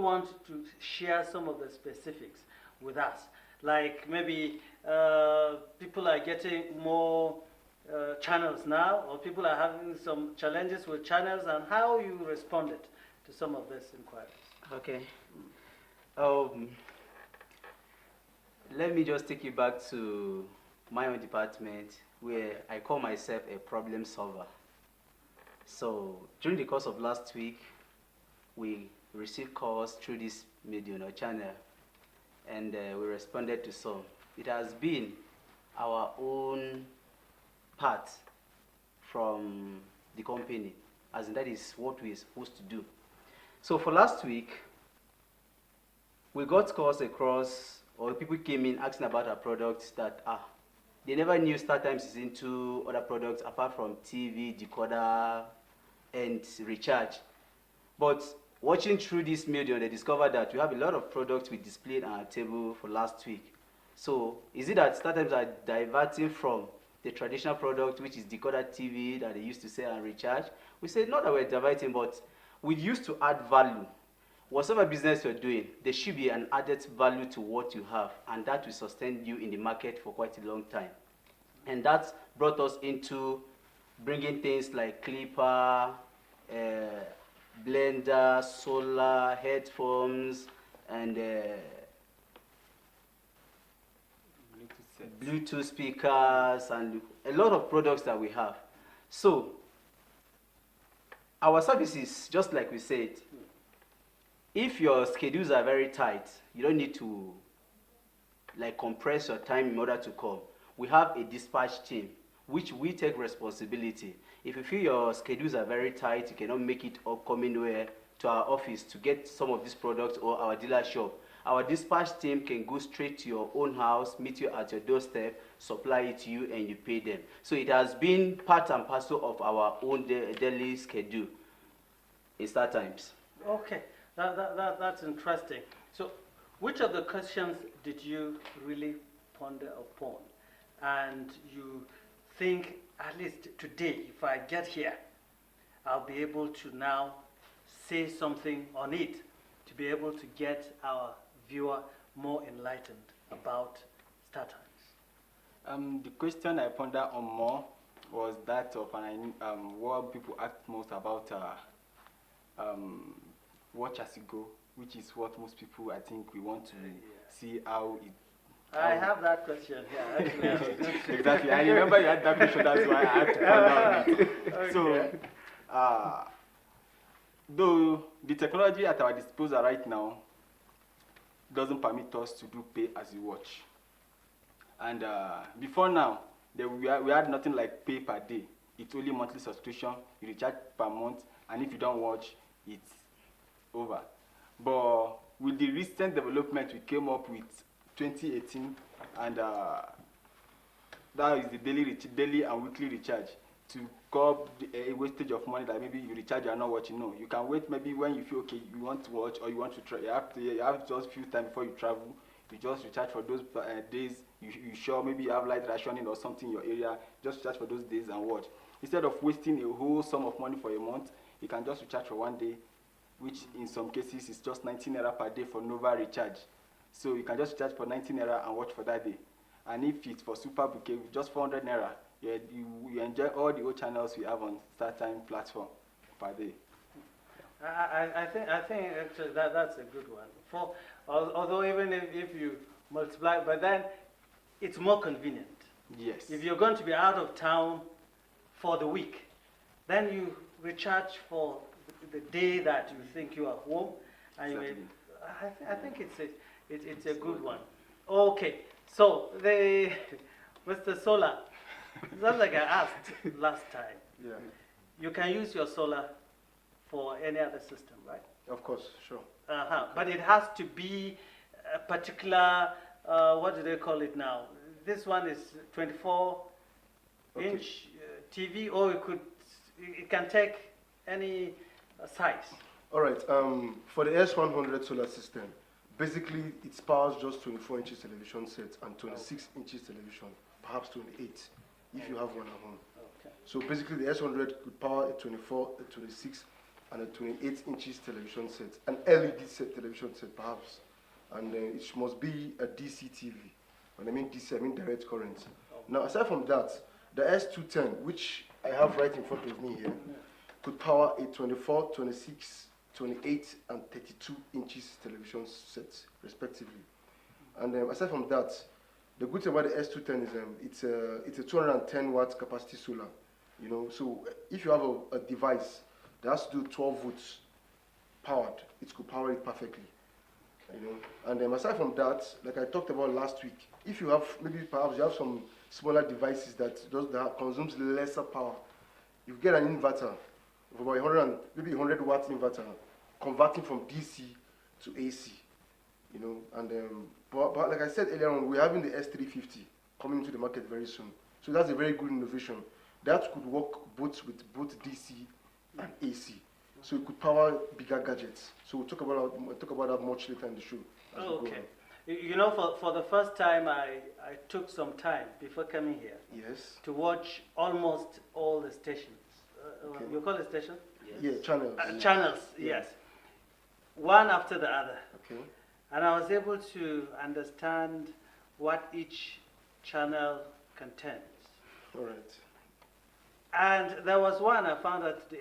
want to share some of the specifics with us? Like maybe people are getting more channels now, or people are having some challenges with channels, and how you responded to some of these inquiries. Okay. Let me just take you back to my own department, where I call myself a problem solver. So during the course of last week, we received calls through this medium or channel, and we responded to some. It has been our own part from the company, as in that is what we're supposed to do. So for last week, we got calls across, or people came in asking about our products that they never knew StarTimes is into other products apart from TV, decoder, and recharge. But watching through this medium, they discovered that we have a lot of products we displayed on our table for last week. So is it that StarTimes are diverting from the traditional product, which is decoder TV that they used to sell and recharge? We said not that we're diverting, but we used to add value. Whatever business you're doing, there should be an added value to what you have, and that will sustain you in the market for quite a long time. And that brought us into bringing things like clipper, blender, solar, headphones, and Bluetooth speakers, and a lot of products that we have. So our services, just like we said, if your schedules are very tight, you don't need to compress your time in order to come. We have a dispatch team, which we take responsibility. If you feel your schedules are very tight, you cannot make it or come anywhere to our office to get some of these products or our dealer shop, our dispatch team can go straight to your own house, meet you at your doorstep, supply it to you, and you pay them. So it has been part and parcel of our own daily schedule in StarTimes. Okay, that's interesting. So which of the questions did you really ponder upon? And you think, at least today, if I get here, I'll be able to now say something on it to be able to get our viewer more enlightened about StarTimes? The question I pondered on more was that of what people ask most about watch as you go, which is what most people, I think, we want to see how it. I have that question here, actually. Exactly. I remember you had that question, that's why I had to ponder on it. Okay. So, though the technology at our disposal right now doesn't permit us to do pay as you watch. And before now, we had nothing like pay per day. It's only monthly subscription, you recharge per month, and if you don't watch, it's over. But with the recent development we came up with 2018, and that is the daily and weekly recharge to curb a wastage of money that maybe you recharge and not watching. No, you can wait maybe when you feel okay, you want to watch or you want to try. You have just few time before you travel. You just recharge for those days. You sure maybe you have light rationing or something in your area. Just recharge for those days and watch. Instead of wasting a whole sum of money for a month, you can just recharge for one day, which in some cases is just 19 naira per day for Nova recharge. So you can just recharge for 19 naira and watch for that day. And if it's for Super Bouquet, just 400 naira, you enjoy all the old channels we have on StarTimes platform per day. I think actually that's a good one. Although even if you multiply, but then it's more convenient. Yes. If you're going to be out of town for the week, then you recharge for the day that you think you are home, and exactly. I think it's a good one. Okay, so Mr. Solar, just like I asked last time, you can use your solar for any other system, right? Of course, sure. But it has to be a particular, what do they call it now? This one is 24-inch TV, or it can take any size. All right. For the S100 solar system, basically it powers just 24 inches television sets and 26 inches television, perhaps 28, if you have one at home. Okay. So basically the S100 could power a 24, a 26, and a 28 inches television set, an LED television set perhaps, and it must be a DC TV. When I mean DC, I mean direct current. Now, aside from that, the S210, which I have right in front of me here, could power a 24, 26, 28, and 32 inches television sets, respectively. And aside from that, the good thing about the S210 is it's a 210 watt capacity solar. You know, so if you have a device that has to do 12 volts powered, it could power it perfectly. You know, and aside from that, like I talked about last week, if you have maybe perhaps you have some smaller devices that consumes lesser power, you get an inverter of about 100 watt inverter, converting from DC to AC. You know, and but like I said earlier on, we're having the S350 coming into the market very soon. So that's a very good innovation. That could work with both DC and AC. So it could power bigger gadgets. So we'll talk about that much later in the show. Okay. You know, for the first time, I took some time before coming here. Yes. To watch almost all the stations. Okay. You call it station? Yes. Yeah, channels. Channels, yes. One after the other. Okay. And I was able to understand what each channel contains. All right. And there was one I found that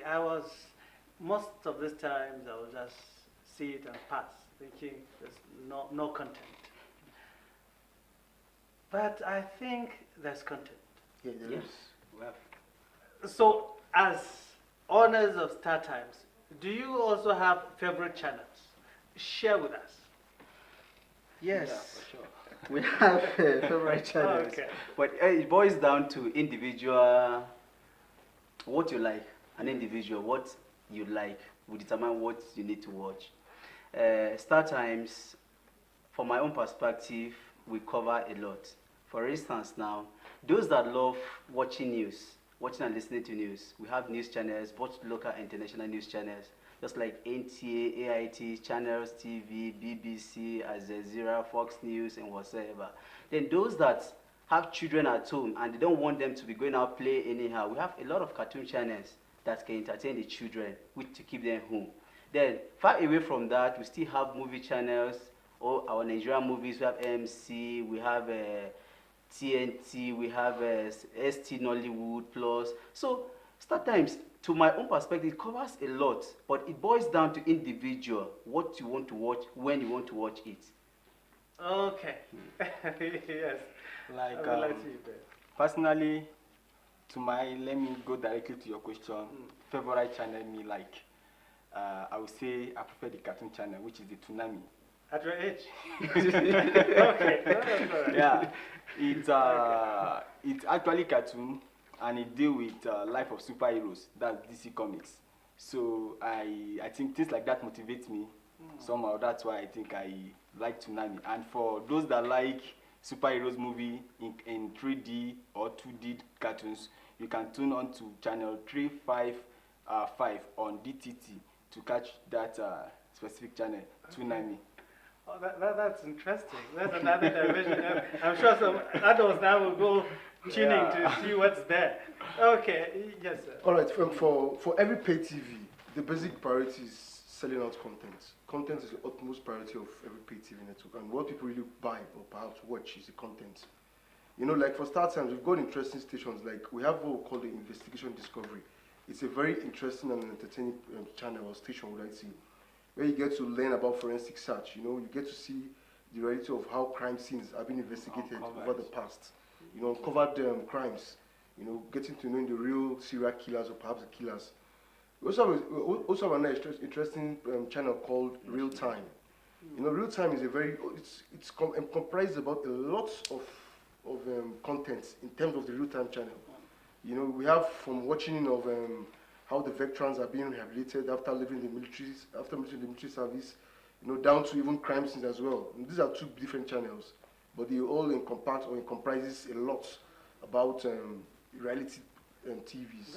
most of these times I would just see it and pass, thinking there's no content. But I think there's content. Yeah, there Yes. is. Well, So, as owners of StarTimes, do you also have favorite channels? Share with us. yes. Yeah, for sure. We have favorite channels. Okay. But it boils down to individual, what you like, an individual, what you like will determine what you need to watch. StarTimes, from my own perspective, we cover a lot. For instance now, those that love watching news, watching and listening to news, we have news channels, both local and international news channels, just like NTA, AIT, Channels TV, BBC, Al Jazeera, Fox News, and whatsoever. Then those that have children at home and they don't want them to be going out play anyhow, we have a lot of cartoon channels that can entertain the children to keep them home. Then far away from that, we still have movie channels, or our Nigerian movies. We have MC, we have TNT, we have ST Nollywood Plus. So StarTimes, to my own perspective, it covers a lot, but it boils down to individual, what you want to watch, when you want to watch it. Okay. Yes. Like, I will let you there. personally, let me go directly to your question. Favorite channel me like, I would say I prefer the cartoon channel, which is the Tsunami. At your age? Okay. No, that's all right. Yeah, it's actually cartoon, and it deal with life of superheroes. That's DC Comics. So I think things like that motivates me somehow. That's why I think I like Tsunami. And for those that like superheroes movie in 3D or 2D cartoons, you can tune on to channel 355 on DTT to catch that specific channel, Tsunami. Oh, that's interesting. That's another dimension. I'm sure some adults now will go tuning to see what's there. Okay, yes, sir. All right. For every pay TV, the basic priority is selling out content. Content is the utmost priority of every pay TV network, and what people really buy or perhaps watch is the content. You know, like for StarTimes, we've got interesting stations. Like we have what we call the Investigation Discovery. It's a very interesting and entertaining channel or station, would I say, where you get to learn about forensic search. You know, you get to see the reality of how crime scenes have been investigated over the past. You know, uncovered crimes. You know, getting to know the real serial killers or perhaps the killers. We also have another interesting channel called Real Time. You know, Real Time is a very it's comprised about a lot of content in terms of the Real Time channel. You know, we have from watching of how the veterans are being rehabilitated after leaving the military service, you know, down to even crime scenes as well. And these are two different channels, but they all comprises a lot about reality TVs.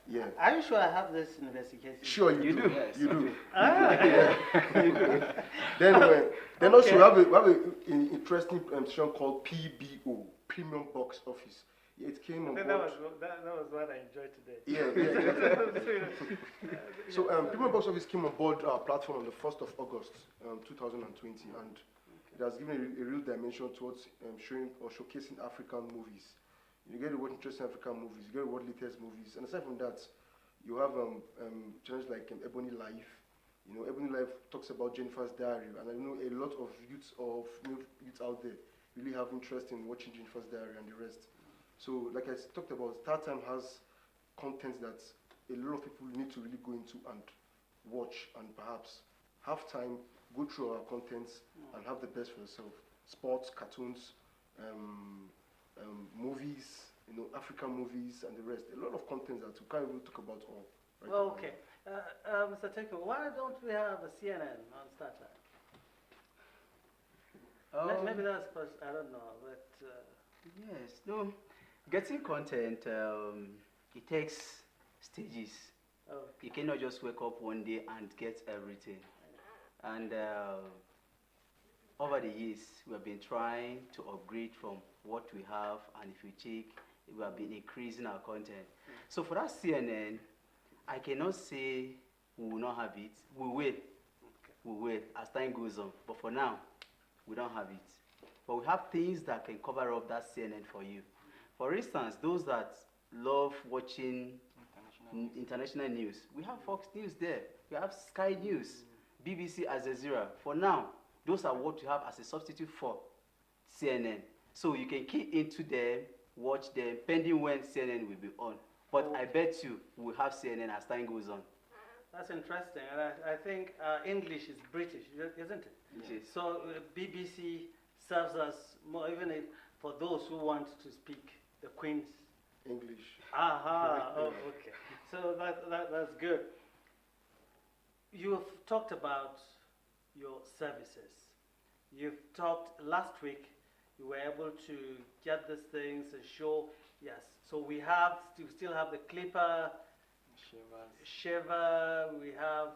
Yeah. Are you sure I have this investigation? Sure, you do. Yes. You do. Ah. Then also we have an interesting station called PBO, Premium Box Office. It came I on think board. that was what I enjoyed today. So Premium Box Office came on board our platform on the 1st of August 2020, and it has given a real dimension towards showing or showcasing African movies. You get to watch interesting African movies, you get to watch latest movies, and aside from that, you have channels like Ebony Life. You know, Ebony Life talks about Jennifer's Diary, and I know a lot of youths out there really have interest in watching Jennifer's Diary and the rest. So, like I talked about, StarTime has content that a lot of people need to really go into and watch, and perhaps have time, go through our contents and have the best for yourself. Sports, cartoons, movies, you know, African movies and the rest. A lot of content that we can't even talk about all. Right Well, now. okay. Mr. Teko, why don't we have a CNN on StarTime? Maybe that's because, I don't know, but... Yes, no. Getting content, it takes stages. okay. You cannot just wake up one day and get everything. And over the years, we have been trying to upgrade from what we have, and if you check, we have been increasing our content. So for that CNN, I cannot say we will not have it. We will. We will as time goes on. But for now, we don't have it. But we have things that can cover up that CNN for you. For instance, those that love watching international news, we have Fox News there. We have Sky News, BBC, Al Jazeera. For now, those are what you have as a substitute for CNN. So you can key into them, watch them, pending when CNN will be on. But I bet you we'll have CNN as time goes on. That's interesting, and I think English is British, isn't it? Yes. So BBC serves us more, even if, for those who want to speak the Queen's. English. Aha, oh, okay. So that's good. You've talked about your services. You've talked last week, you were able to get these things and show, yes. So we still have the clipper, shaver, we have,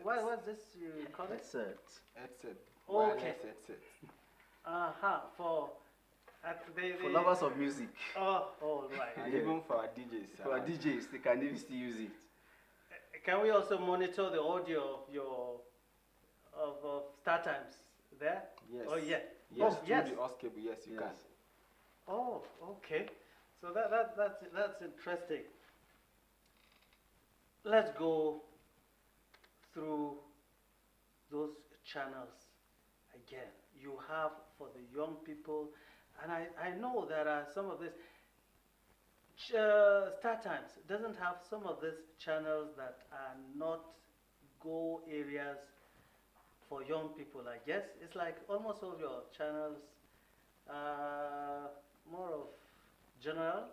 what's this you call it? Headset. Okay. Headset. Aha, for lovers of music. Oh, all right. And even for our DJs. For our DJs, they can even still use it. Can we also monitor the audio of your of StarTimes there? Yes. Oh yeah. Yes. Oh, yes. Through the OS cable, yes, you can. Oh, okay. So that's interesting. Let's go through those channels again. You have for the young people, and I know there are some of this. StarTimes doesn't have some of these channels that are not go areas for young people, I guess. It's like almost all your channels more of general.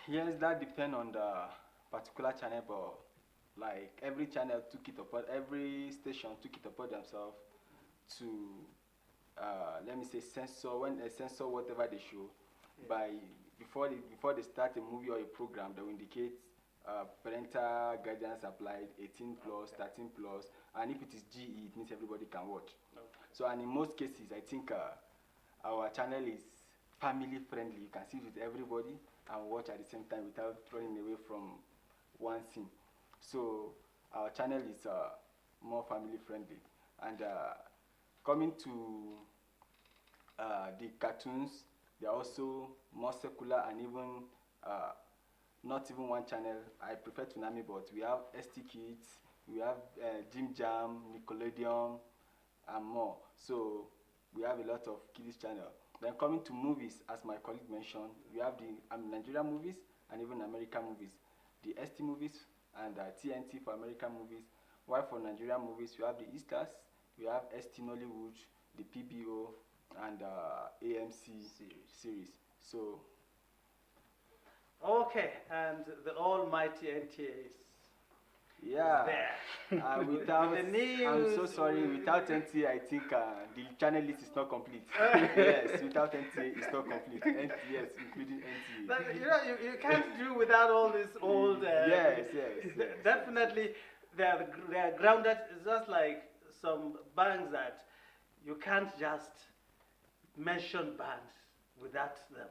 Yes, that depends on the particular channel, but like every channel took it upon, every station took it upon themselves to, let me say, censor whatever they show. Yeah. Before they start a movie or a program, they will indicate parental guidance applied, 18 plus, 13 plus, and if it is GE, it means everybody can watch. Okay. So, and in most cases, I think our channel is family friendly. You can see it with everybody and watch at the same time without running away from one scene. So, our channel is more family friendly. And coming to the cartoons, they are also more secular and even not even one channel. I prefer Toonami, but we have ST Kids, we have Jim Jam, Nickelodeon, and more. So we have a lot of kids channel. Then coming to movies, as my colleague mentioned, we have the Nigerian movies and even American movies. The ST movies and TNT for American movies. While for Nigerian movies, we have the Easters, we have ST Nollywood, the PBO, and AMC series. So, okay, and the almighty NTA is yeah. there. Without, the news, I'm so sorry. Without NTA, I think the channel list is not complete. Yes, without NTA, it's not complete. Yes, including NTA. But, you can't do without all this old. Yes. Definitely, they are grounded. It's just like some banks that you can't just mention banks without them.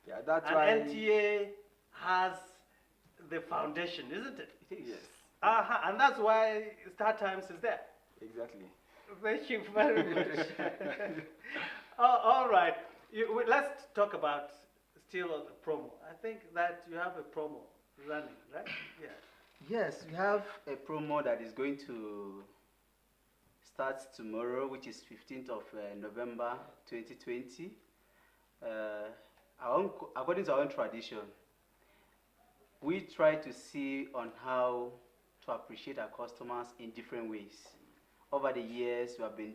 Yeah, that's And why. NTA has the foundation, isn't it? Yes, And that's why Star Times is there. exactly. Thank you very much. All right. Let's talk about still on the promo. I think that you have a promo running, right? Yeah. Yes, we have a promo that is going to start tomorrow, which is 15th of November 2020. According to our own tradition, we try to see on how to appreciate our customers in different ways. Over the years, we have been